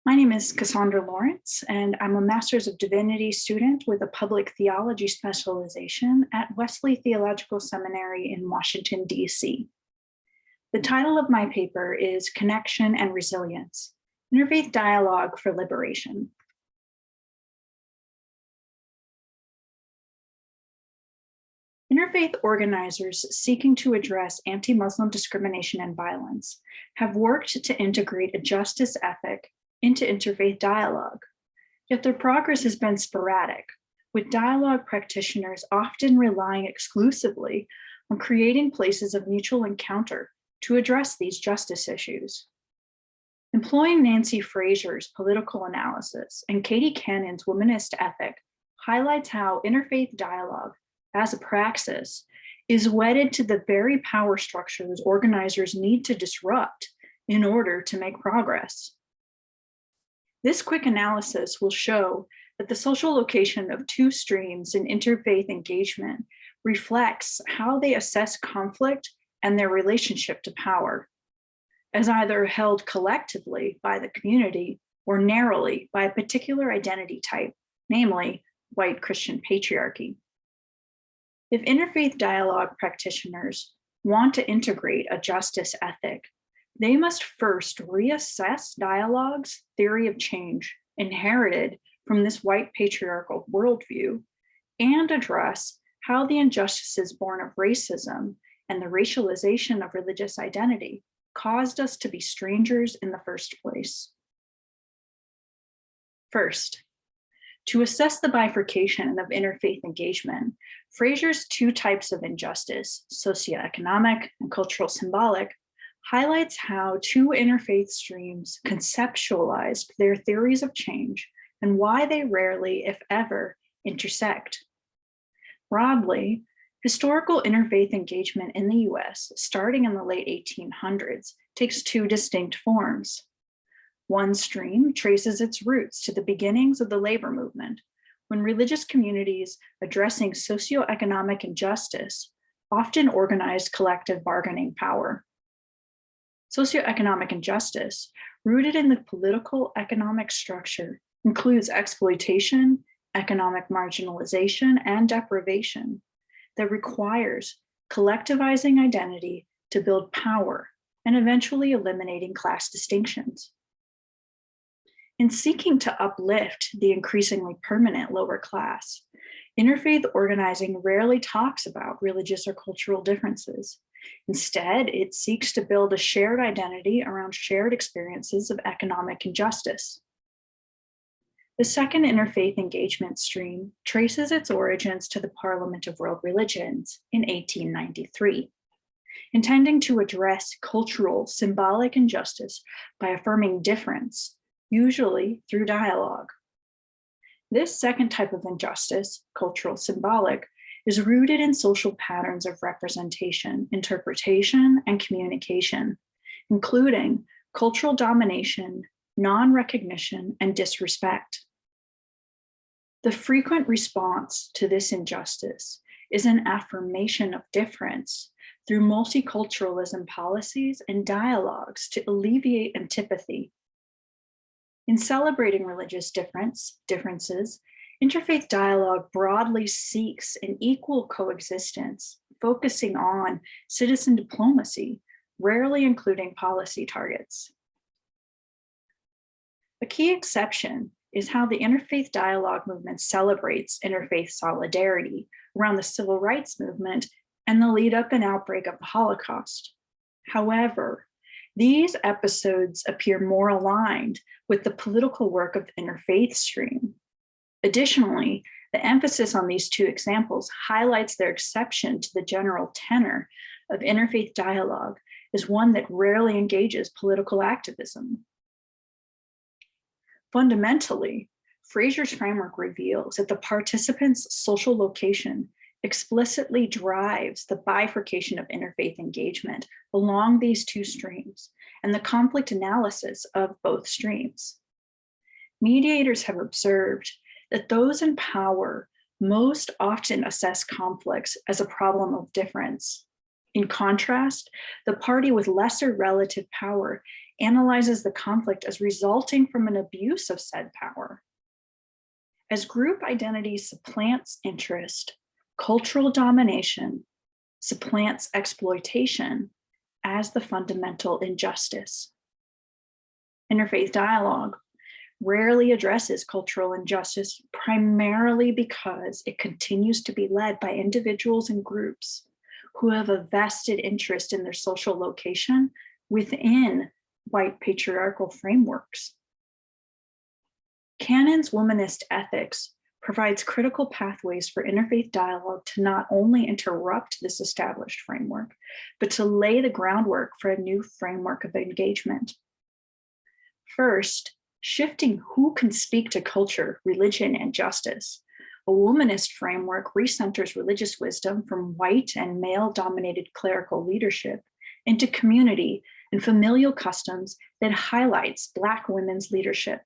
My name is Cassandra Lawrence, and I'm a Master's of Divinity student with a public theology specialization at Wesley Theological Seminary in Washington, D.C. The title of my paper is Connection and Resilience, Interfaith Dialogue for Liberation. Interfaith organizers seeking to address anti-Muslim discrimination and violence have worked to integrate a justice ethic into interfaith dialogue, yet their progress has been sporadic, with dialogue practitioners often relying exclusively on creating places of mutual encounter to address these justice issues. Employing Nancy Fraser's political analysis and Katie Cannon's womanist ethic highlights how interfaith dialogue, as a praxis, is wedded to the very power structures organizers need to disrupt in order to make progress. This quick analysis will show that the social location of two streams in interfaith engagement reflects how they assess conflict and their relationship to power, as either held collectively by the community or narrowly by a particular identity type, namely white Christian patriarchy. If interfaith dialogue practitioners want to integrate a justice ethic, they must first reassess dialogue's theory of change inherited from this white patriarchal worldview and address how the injustices born of racism and the racialization of religious identity caused us to be strangers in the first place. First, to assess the bifurcation of interfaith engagement, Fraser's two types of injustice, socioeconomic and cultural symbolic, highlights how two interfaith streams conceptualized their theories of change and why they rarely, if ever, intersect. Broadly, historical interfaith engagement in the US, starting in the late 1800s, takes two distinct forms. One stream traces its roots to the beginnings of the labor movement, when religious communities addressing socioeconomic injustice often organized collective bargaining power. Socioeconomic injustice, rooted in the political economic structure, includes exploitation, economic marginalization, and deprivation that requires collectivizing identity to build power and eventually eliminating class distinctions. In seeking to uplift the increasingly permanent lower class, interfaith organizing rarely talks about religious or cultural differences. Instead, it seeks to build a shared identity around shared experiences of economic injustice. The second interfaith engagement stream traces its origins to the Parliament of World Religions in 1893, intending to address cultural symbolic injustice by affirming difference, usually through dialogue. This second type of injustice, cultural symbolic, is rooted in social patterns of representation, interpretation, and communication, including cultural domination, non-recognition, and disrespect. The frequent response to this injustice is an affirmation of difference through multiculturalism policies and dialogues to alleviate antipathy. In celebrating religious differences, interfaith dialogue broadly seeks an equal coexistence, focusing on citizen diplomacy, rarely including policy targets. A key exception is how the interfaith dialogue movement celebrates interfaith solidarity around the civil rights movement and the lead up and outbreak of the Holocaust. However, these episodes appear more aligned with the political work of the interfaith stream. Additionally, the emphasis on these two examples highlights their exception to the general tenor of interfaith dialogue as one that rarely engages political activism. Fundamentally, Fraser's framework reveals that the participants' social location explicitly drives the bifurcation of interfaith engagement along these two streams and the conflict analysis of both streams. Mediators have observed that those in power most often assess conflicts as a problem of difference. In contrast, the party with lesser relative power analyzes the conflict as resulting from an abuse of said power. As group identity supplants interest, cultural domination supplants exploitation as the fundamental injustice. Interfaith dialogue rarely addresses cultural injustice, primarily because it continues to be led by individuals and groups who have a vested interest in their social location within white patriarchal frameworks. Canon's womanist ethics provides critical pathways for interfaith dialogue to not only interrupt this established framework, but to lay the groundwork for a new framework of engagement. First, shifting who can speak to culture, religion, and justice. A womanist framework recenters religious wisdom from white and male-dominated clerical leadership into community and familial customs that highlights Black women's leadership.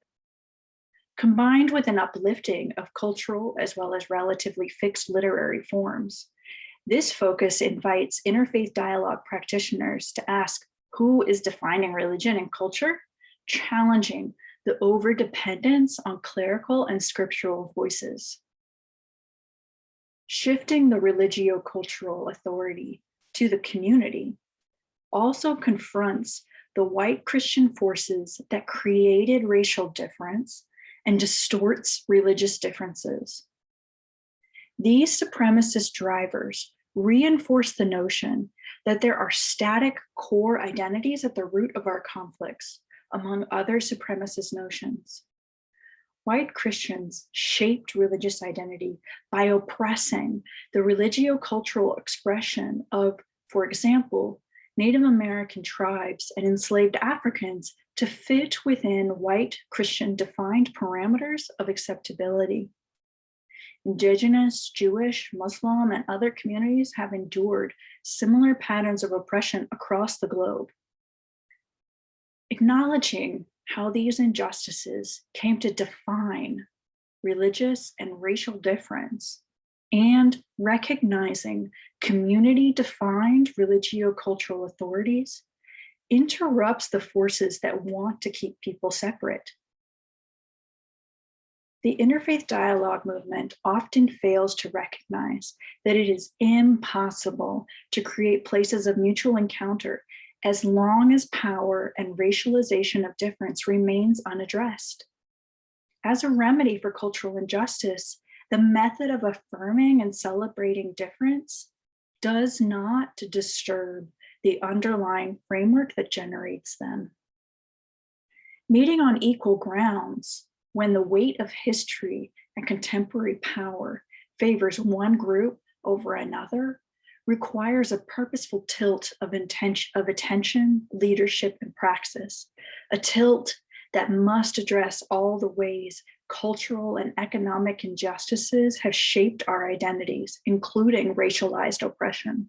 Combined with an uplifting of cultural as well as relatively fixed literary forms, this focus invites interfaith dialogue practitioners to ask who is defining religion and culture, challenging the overdependence on clerical and scriptural voices. Shifting the religio-cultural authority to the community also confronts the white Christian forces that created racial difference and distorts religious differences. These supremacist drivers reinforce the notion that there are static core identities at the root of our conflicts, among other supremacist notions. White Christians shaped religious identity by oppressing the religio-cultural expression of, for example, Native American tribes and enslaved Africans to fit within white Christian defined parameters of acceptability. Indigenous, Jewish, Muslim, and other communities have endured similar patterns of oppression across the globe. Acknowledging how these injustices came to define religious and racial difference, and recognizing community-defined religio-cultural authorities interrupts the forces that want to keep people separate. The interfaith dialogue movement often fails to recognize that it is impossible to create places of mutual encounter as long as power and racialization of difference remains unaddressed. As a remedy for cultural injustice, the method of affirming and celebrating difference does not disturb the underlying framework that generates them. Meeting on equal grounds, when the weight of history and contemporary power favors one group over another, requires a purposeful tilt of attention, leadership, and praxis, a tilt that must address all the ways cultural and economic injustices have shaped our identities, including racialized oppression.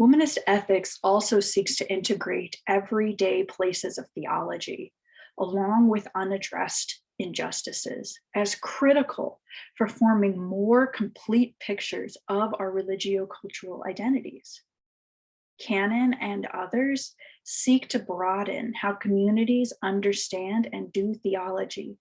Womanist ethics also seeks to integrate everyday places of theology, along with unaddressed injustices, as critical for forming more complete pictures of our religio-cultural identities. Canon and others seek to broaden how communities understand and do theology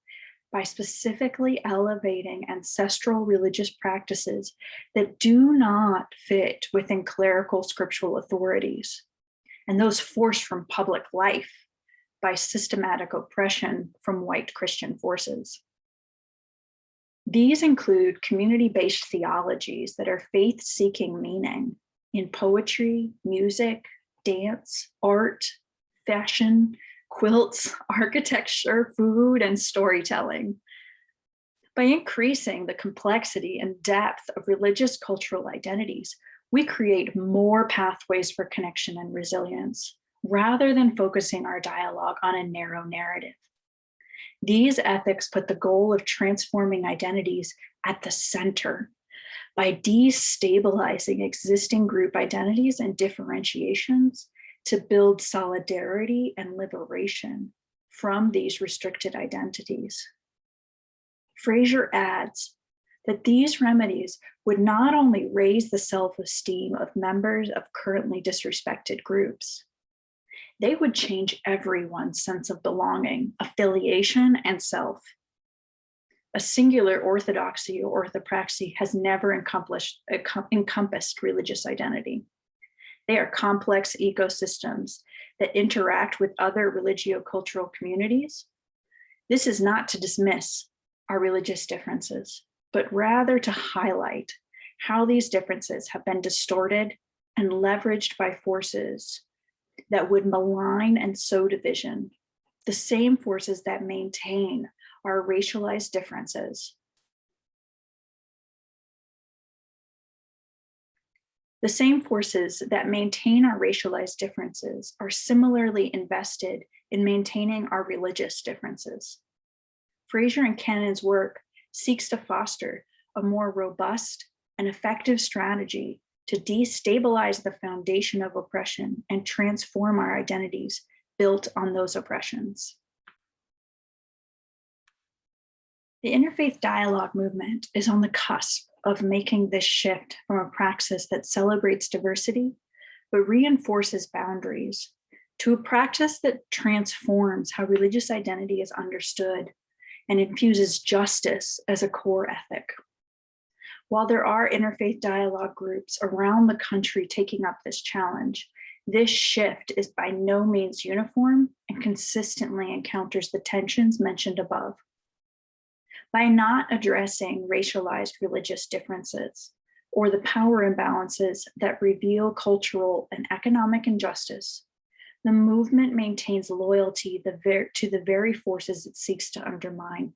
by specifically elevating ancestral religious practices that do not fit within clerical scriptural authorities, and those forced from public life by systematic oppression from white Christian forces. These include community-based theologies that are faith-seeking meaning in poetry, music, dance, art, fashion, quilts, architecture, food, and storytelling. By increasing the complexity and depth of religious cultural identities, we create more pathways for connection and resilience, rather than focusing our dialogue on a narrow narrative. These ethics put the goal of transforming identities at the center by destabilizing existing group identities and differentiations to build solidarity and liberation from these restricted identities. Fraser adds that these remedies would not only raise the self-esteem of members of currently disrespected groups, They would change everyone's sense of belonging, affiliation, and self. A singular orthodoxy or orthopraxy has never encompassed religious identity. They are complex ecosystems that interact with other religio-cultural communities. This is not to dismiss our religious differences, but rather to highlight how these differences have been distorted and leveraged by forces that would malign and sow division, the same forces that maintain our racialized differences. The same forces that maintain our racialized differences are similarly invested in maintaining our religious differences. Fraser and Cannon's work seeks to foster a more robust and effective strategy to destabilize the foundation of oppression and transform our identities built on those oppressions. The interfaith dialogue movement is on the cusp of making this shift from a praxis that celebrates diversity, but reinforces boundaries, to a practice that transforms how religious identity is understood and infuses justice as a core ethic. While there are interfaith dialogue groups around the country taking up this challenge, this shift is by no means uniform and consistently encounters the tensions mentioned above. By not addressing racialized religious differences or the power imbalances that reveal cultural and economic injustice, the movement maintains loyalty to the very forces it seeks to undermine.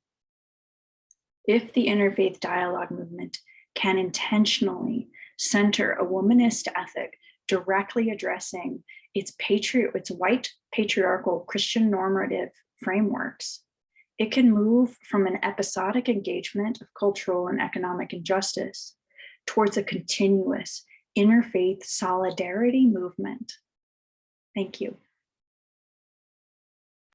If the interfaith dialogue movement can intentionally center a womanist ethic directly addressing its white patriarchal Christian normative frameworks, it can move from an episodic engagement of cultural and economic injustice towards a continuous interfaith solidarity movement. Thank you.